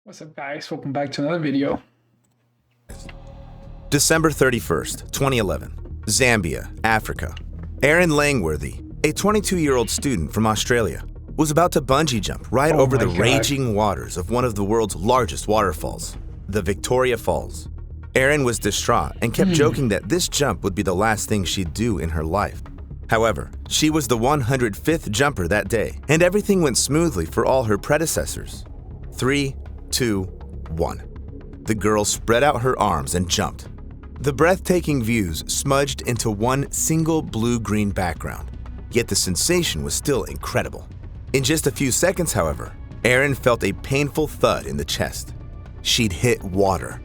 What's up, guys? Welcome back to another video. December 31st, 2011, Zambia, Africa. Aaron Langworthy, a 22-year-old student from Australia, was about to bungee jump right over the raging waters of one of the world's largest waterfalls, the Victoria Falls. Aaron was distraught and kept joking that this jump would be the last thing she'd do in her life. However, she was the 105th jumper that day, and everything went smoothly for all her predecessors. 3, 2, 1. The girl spread out her arms and jumped. The breathtaking views smudged into one single blue-green background, yet the sensation was still incredible. In just a few seconds, however, Aaron felt a painful thud in the chest. She'd hit water.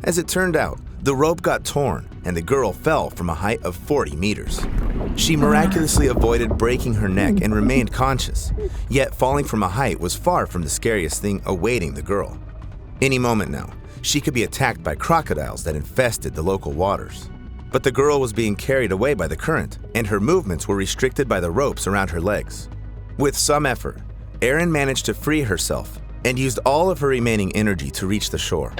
As it turned out, the rope got torn and the girl fell from a height of 40 meters. She miraculously avoided breaking her neck and remained conscious, yet falling from a height was far from the scariest thing awaiting the girl. Any moment now, she could be attacked by crocodiles that infested the local waters. But the girl was being carried away by the current, and her movements were restricted by the ropes around her legs. With some effort, Aaron managed to free herself and used all of her remaining energy to reach the shore.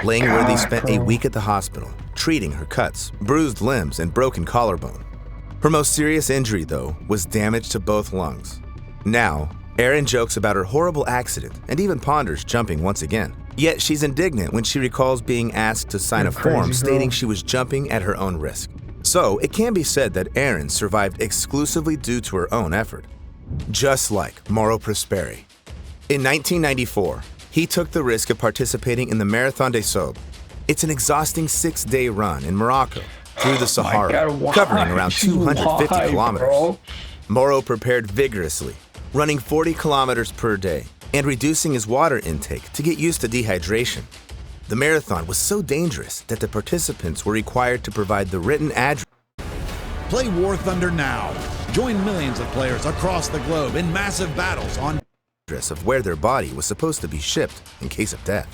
Langworthy spent a week at the hospital, treating her cuts, bruised limbs, and broken collarbone. Her most serious injury, though, was damage to both lungs. Now, Aaron jokes about her horrible accident and even ponders jumping once again. Yet she's indignant when she recalls being asked to sign a form stating she was jumping at her own risk. So it can be said that Aaron survived exclusively due to her own effort. Just like Mauro Prosperi. In 1994, he took the risk of participating in the Marathon des Sables. It's an exhausting 6-day run in Morocco through the Sahara, covering around 250 kilometers. Mauro prepared vigorously, running 40 kilometers per day and reducing his water intake to get used to dehydration. The marathon was so dangerous that the participants were required to provide the written address. Play War Thunder now. Join millions of players across the globe in massive battles on of where their body was supposed to be shipped in case of death.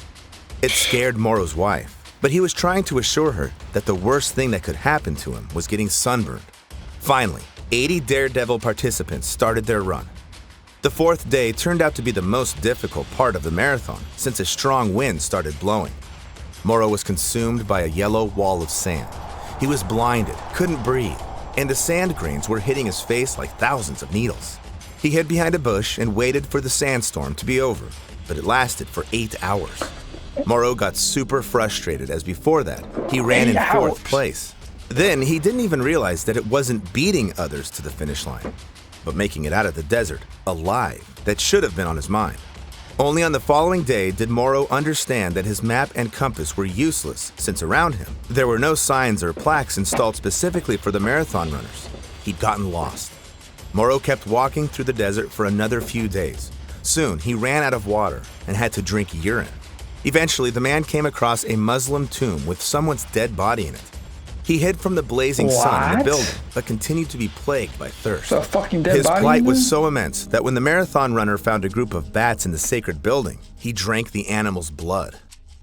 It scared Mauro's wife, but he was trying to assure her that the worst thing that could happen to him was getting sunburned. Finally, 80 daredevil participants started their run. The fourth day turned out to be the most difficult part of the marathon since a strong wind started blowing. Mauro was consumed by a yellow wall of sand. He was blinded, couldn't breathe, and the sand grains were hitting his face like thousands of needles. He hid behind a bush and waited for the sandstorm to be over, but it lasted for 8 hours. Mauro got super frustrated as before that, he ran in fourth place. Then he didn't even realize that it wasn't beating others to the finish line, but making it out of the desert, alive, that should have been on his mind. Only on the following day did Mauro understand that his map and compass were useless since around him, there were no signs or plaques installed specifically for the marathon runners. He'd gotten lost. Mauro kept walking through the desert for another few days. Soon, he ran out of water and had to drink urine. Eventually, the man came across a Muslim tomb with someone's dead body in it. He hid from the blazing sun in the building, but continued to be plagued by thirst. His plight was so immense that when the marathon runner found a group of bats in the sacred building, he drank the animal's blood.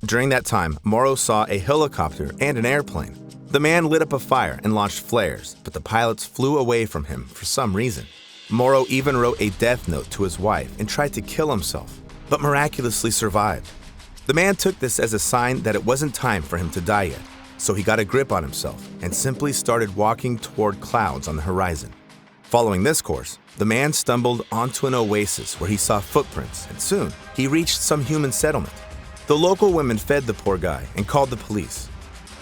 During that time, Mauro saw a helicopter and an airplane. The man lit up a fire and launched flares, but the pilots flew away from him for some reason. Mauro even wrote a death note to his wife and tried to kill himself, but miraculously survived. The man took this as a sign that it wasn't time for him to die yet, so he got a grip on himself and simply started walking toward clouds on the horizon. Following this course, the man stumbled onto an oasis where he saw footprints, and soon he reached some human settlement. The local women fed the poor guy and called the police.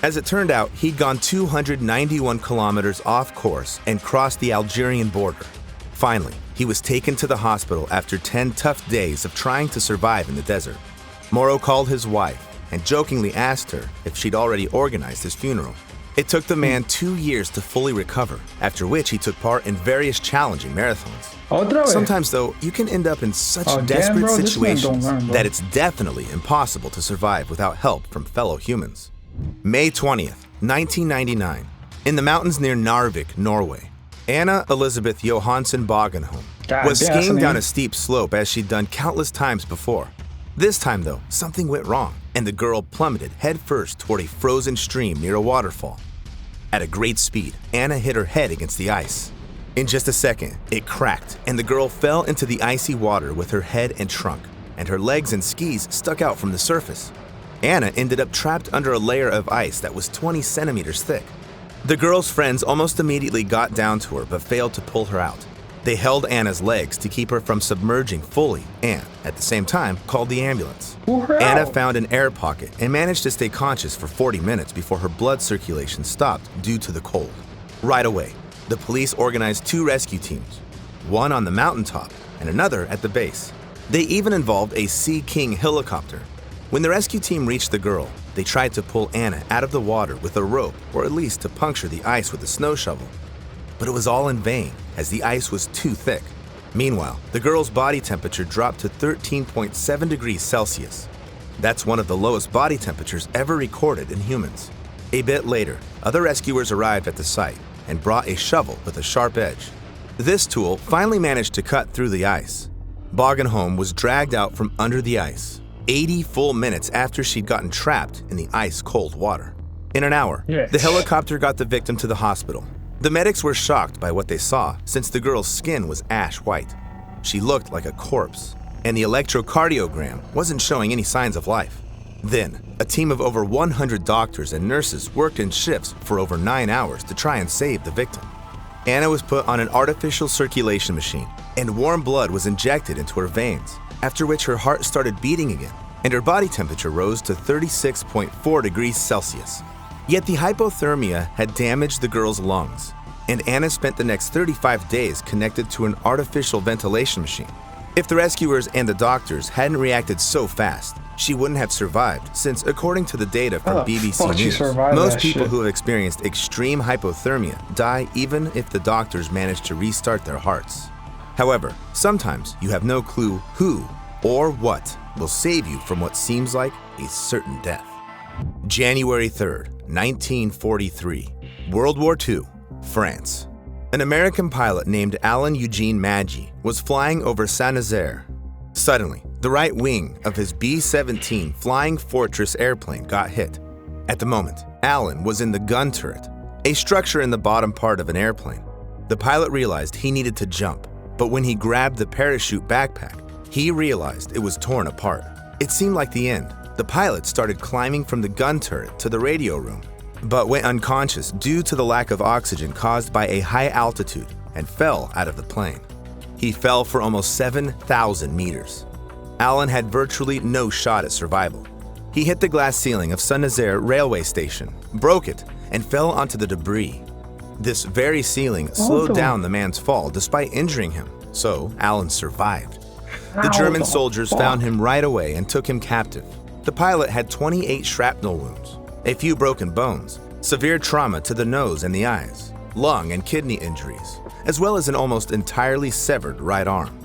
As it turned out, he'd gone 291 kilometers off course and crossed the Algerian border. Finally, he was taken to the hospital after 10 tough days of trying to survive in the desert. Mauro called his wife and jokingly asked her if she'd already organized his funeral. It took the man 2 years to fully recover, after which he took part in various challenging marathons. Sometimes, though, you can end up in such desperate situations that it's definitely impossible to survive without help from fellow humans. May 20th, 1999, in the mountains near Narvik, Norway, Anna Elizabeth Johansson Bogenholm was skiing down a steep slope as she'd done countless times before. This time, though, something went wrong, and the girl plummeted headfirst toward a frozen stream near a waterfall. At a great speed, Anna hit her head against the ice. In just a second, it cracked, and the girl fell into the icy water with her head and trunk. and her legs and skis stuck out from the surface. Anna ended up trapped under a layer of ice that was 20 centimeters thick. The girl's friends almost immediately got down to her but failed to pull her out. They held Anna's legs to keep her from submerging fully and, at the same time, called the ambulance. Anna found an air pocket and managed to stay conscious for 40 minutes before her blood circulation stopped due to the cold. Right away, the police organized 2 rescue teams, one on the mountaintop and another at the base. They even involved a Sea King helicopter. When the rescue team reached the girl, they tried to pull Anna out of the water with a rope or at least to puncture the ice with a snow shovel. But it was all in vain, as the ice was too thick. Meanwhile, the girl's body temperature dropped to 13.7 degrees Celsius. That's one of the lowest body temperatures ever recorded in humans. A bit later, other rescuers arrived at the site and brought a shovel with a sharp edge. This tool finally managed to cut through the ice. Bogenholm was dragged out from under the ice, 80 full minutes after she'd gotten trapped in the ice-cold water. In an hour, the helicopter got the victim to the hospital. The medics were shocked by what they saw, since the girl's skin was ash white. She looked like a corpse, and the electrocardiogram wasn't showing any signs of life. Then, a team of over 100 doctors and nurses worked in shifts for over 9 hours to try and save the victim. Anna was put on an artificial circulation machine, and warm blood was injected into her veins, after which her heart started beating again, and her body temperature rose to 36.4 degrees Celsius. Yet the hypothermia had damaged the girl's lungs, and Anna spent the next 35 days connected to an artificial ventilation machine. If the rescuers and the doctors hadn't reacted so fast, she wouldn't have survived, since according to the data from BBC News, most people who have experienced extreme hypothermia die even if the doctors manage to restart their hearts. However, sometimes you have no clue who or what will save you from what seems like a certain death. January 3rd, 1943, World War II, France. An American pilot named Alan Eugene Maggi was flying over Saint-Nazaire. Suddenly, the right wing of his B-17 Flying Fortress airplane got hit. At the moment, Alan was in the gun turret, a structure in the bottom part of an airplane. The pilot realized he needed to jump, but when he grabbed the parachute backpack, he realized it was torn apart. It seemed like the end. The pilot started climbing from the gun turret to the radio room, but went unconscious due to the lack of oxygen caused by a high altitude and fell out of the plane. He fell for almost 7,000 meters. Alan had virtually no shot at survival. He hit the glass ceiling of Saint-Nazaire railway station, broke it, and fell onto the debris. This very ceiling slowed down the man's fall despite injuring him, so Alan survived. The German soldiers found him right away and took him captive. The pilot had 28 shrapnel wounds, a few broken bones, severe trauma to the nose and the eyes, lung and kidney injuries, as well as an almost entirely severed right arm.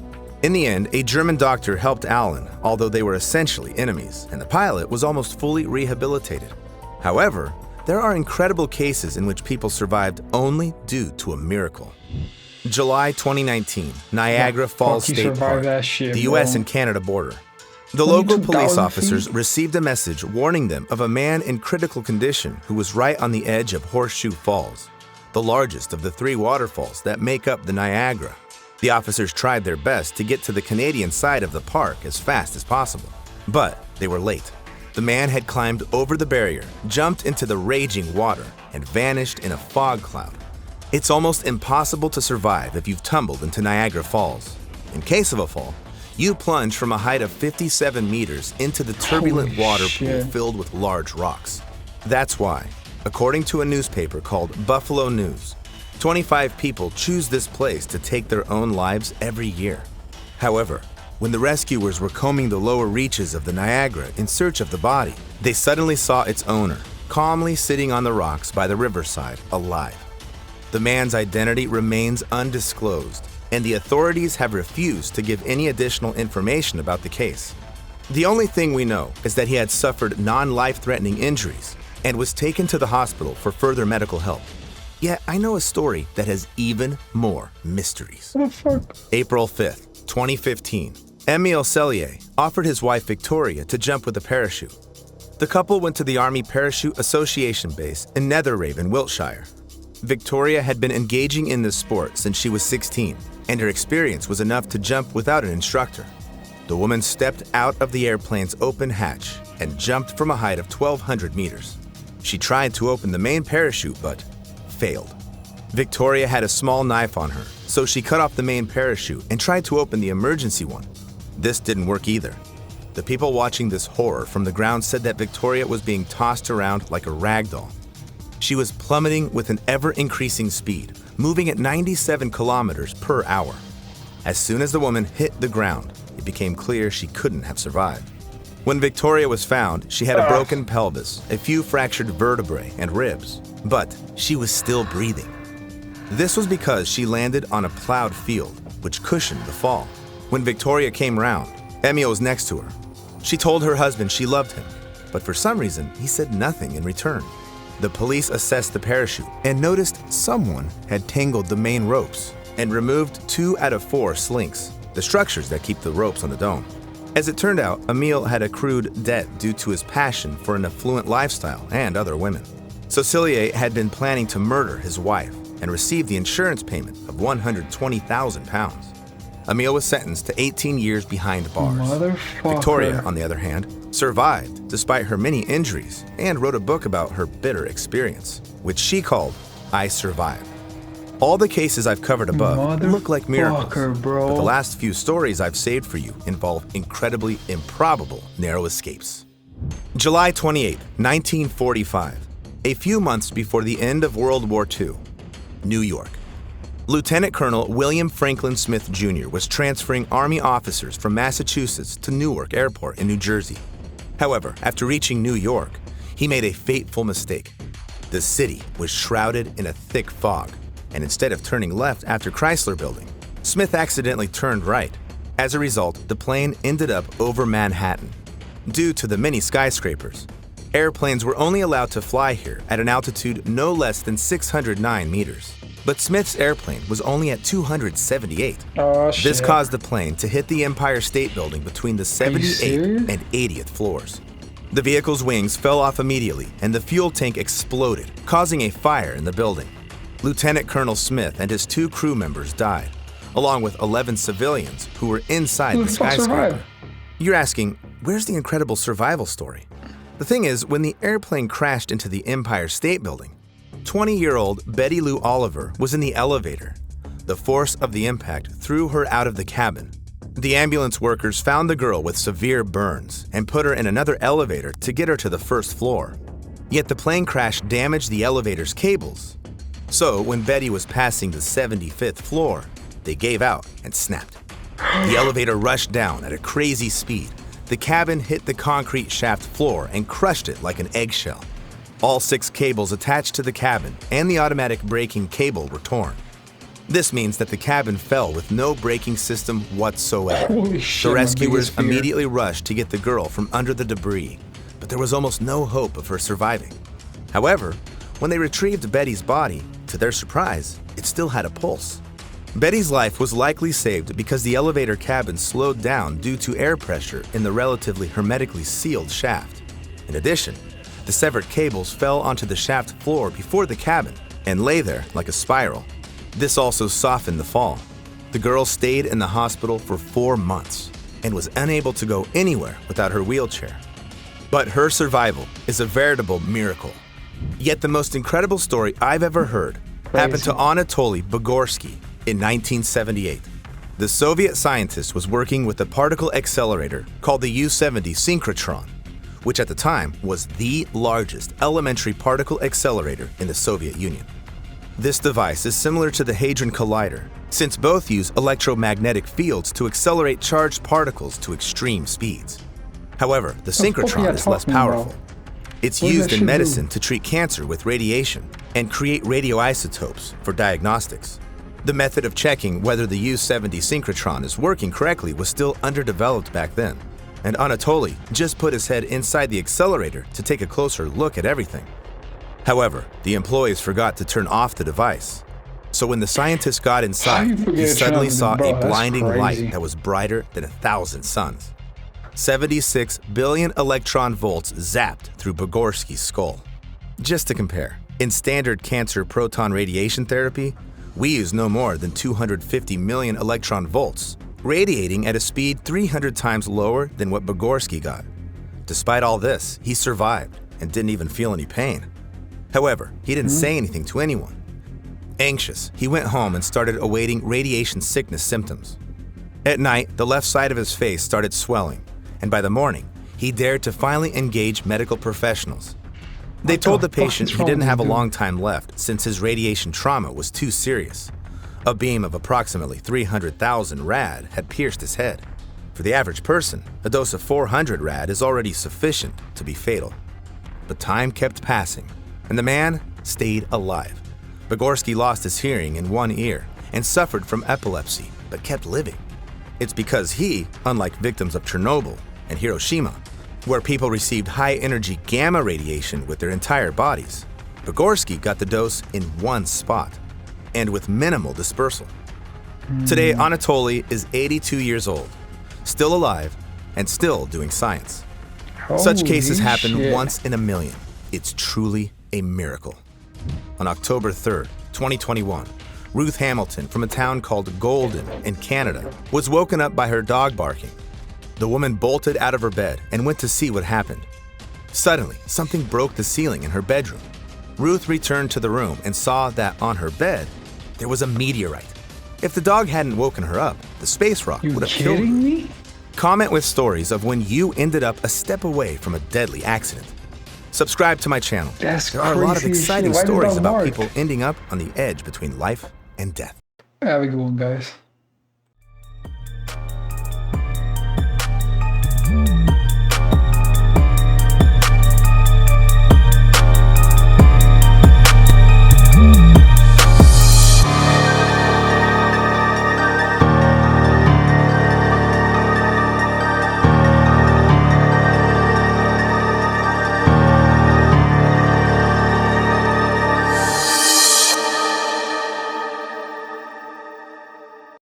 In the end, a German doctor helped Alan, although they were essentially enemies, and the pilot was almost fully rehabilitated. However, there are incredible cases in which people survived only due to a miracle. July 2019, Niagara Falls State Park, the US and Canada border. The local police officers received a message warning them of a man in critical condition who was right on the edge of Horseshoe Falls, the largest of the 3 waterfalls that make up the Niagara. The officers tried their best to get to the Canadian side of the park as fast as possible, but they were late. The man had climbed over the barrier, jumped into the raging water, and vanished in a fog cloud. It's almost impossible to survive if you've tumbled into Niagara Falls. In case of a fall, you plunge from a height of 57 meters into the turbulent water pool filled with large rocks. That's why, according to a newspaper called Buffalo News, 25 people choose this place to take their own lives every year. However, when the rescuers were combing the lower reaches of the Niagara in search of the body, they suddenly saw its owner, calmly sitting on the rocks by the riverside, alive. The man's identity remains undisclosed, and the authorities have refused to give any additional information about the case. The only thing we know is that he had suffered non-life-threatening injuries and was taken to the hospital for further medical help. Yet I know a story that has even more mysteries. What the fuck? April 5th, 2015, Emile Cellier offered his wife Victoria to jump with a parachute. The couple went to the Army Parachute Association base in Netheravon, Wiltshire. Victoria had been engaging in this sport since she was 16, and her experience was enough to jump without an instructor. The woman stepped out of the airplane's open hatch and jumped from a height of 1,200 meters. She tried to open the main parachute, but failed. Victoria had a small knife on her, so she cut off the main parachute and tried to open the emergency one. This didn't work either. The people watching this horror from the ground said that Victoria was being tossed around like a rag doll. She was plummeting with an ever-increasing speed, moving at 97 kilometers per hour. As soon as the woman hit the ground, it became clear she couldn't have survived. When Victoria was found, she had a broken pelvis, a few fractured vertebrae and ribs, but she was still breathing. This was because she landed on a plowed field, which cushioned the fall. When Victoria came round, Emil was next to her. She told her husband she loved him, but for some reason, he said nothing in return. The police assessed the parachute and noticed someone had tangled the main ropes and removed 2 out of 4 slinks, the structures that keep the ropes on the dome. As it turned out, Emil had accrued debt due to his passion for an affluent lifestyle and other women. Cecilie had been planning to murder his wife and received the insurance payment of £120,000. Emil was sentenced to 18 years behind bars. Victoria, on the other hand, survived despite her many injuries and wrote a book about her bitter experience, which she called I Survived. All the cases I've covered above look like miracles, but the last few stories I've saved for you involve incredibly improbable narrow escapes. July 28, 1945, a few months before the end of World War II, New York. Lieutenant Colonel William Franklin Smith Jr. was transferring Army officers from Massachusetts to Newark Airport in New Jersey. However, after reaching New York, he made a fateful mistake. The city was shrouded in a thick fog, and instead of turning left after Chrysler Building, Smith accidentally turned right. As a result, the plane ended up over Manhattan. Due to the many skyscrapers, airplanes were only allowed to fly here at an altitude no less than 609 meters. But Smith's airplane was only at 278. This caused the plane to hit the Empire State Building between the 78th and 80th floors. The vehicle's wings fell off immediately, and the fuel tank exploded, causing a fire in the building. Lieutenant Colonel Smith and his 2 crew members died, along with 11 civilians who were inside the skyscraper. You're asking, where's the incredible survival story? The thing is, when the airplane crashed into the Empire State Building, 20-year-old Betty Lou Oliver was in the elevator. The force of the impact threw her out of the cabin. The ambulance workers found the girl with severe burns and put her in another elevator to get her to the first floor. Yet the plane crash damaged the elevator's cables. So when Betty was passing the 75th floor, they gave out and snapped. The elevator rushed down at a crazy speed. The cabin hit the concrete shaft floor and crushed it like an eggshell. All 6 cables attached to the cabin and the automatic braking cable were torn. This means that the cabin fell with no braking system whatsoever. The rescuers immediately rushed to get the girl from under the debris, but there was almost no hope of her surviving. However, when they retrieved Betty's body, to their surprise, it still had a pulse. Betty's life was likely saved because the elevator cabin slowed down due to air pressure in the relatively hermetically sealed shaft. In addition, the severed cables fell onto the shaft floor before the cabin and lay there like a spiral. This also softened the fall. The girl stayed in the hospital for 4 months and was unable to go anywhere without her wheelchair. But her survival is a veritable miracle. Yet the most incredible story I've ever heard happened to Anatoly Bugorsky in 1978. The Soviet scientist was working with a particle accelerator called the U-70 synchrotron, which at the time was the largest elementary particle accelerator in the Soviet Union. This device is similar to the Hadron Collider, since both use electromagnetic fields to accelerate charged particles to extreme speeds. However, the synchrotron is less powerful. It's used in medicine to treat cancer with radiation and create radioisotopes for diagnostics. The method of checking whether the U-70 synchrotron is working correctly was still underdeveloped back then, and Anatoly just put his head inside the accelerator to take a closer look at everything. However, the employees forgot to turn off the device. So when the scientist got inside, he suddenly saw a blinding light that was brighter than 1,000 suns. 76 billion electron volts zapped through Bugorsky's skull. Just to compare, in standard cancer proton radiation therapy, we use no more than 250 million electron volts, radiating at a speed 300 times lower than what Bogorsky got. Despite all this, he survived and didn't even feel any pain. However, he didn't say anything to anyone. Anxious, he went home and started awaiting radiation sickness symptoms. At night, the left side of his face started swelling, and by the morning, he dared to finally engage medical professionals. They told the patient he didn't have a long time left since his radiation trauma was too serious. A beam of approximately 300,000 rad had pierced his head. For the average person, a dose of 400 rad is already sufficient to be fatal. But time kept passing, and the man stayed alive. Bogorsky lost his hearing in one ear and suffered from epilepsy, but kept living. It's because he, unlike victims of Chernobyl and Hiroshima, where people received high-energy gamma radiation with their entire bodies, Bogorsky got the dose in one spot, and with minimal dispersal. Today, Anatoly is 82 years old, still alive, and still doing science. Such cases happen once in a million. It's truly a miracle. On October 3rd, 2021, Ruth Hamilton from a town called Golden in Canada was woken up by her dog barking. The woman bolted out of her bed and went to see what happened. Suddenly, something broke the ceiling in her bedroom. Ruth returned to the room and saw that on her bed, there was a meteorite. If the dog hadn't woken her up, the space rock would have killed her. Me? Comment with stories of when you ended up a step away from a deadly accident. Subscribe to my channel. There are a lot of exciting stories about people ending up on the edge between life and death. Have a good one, guys.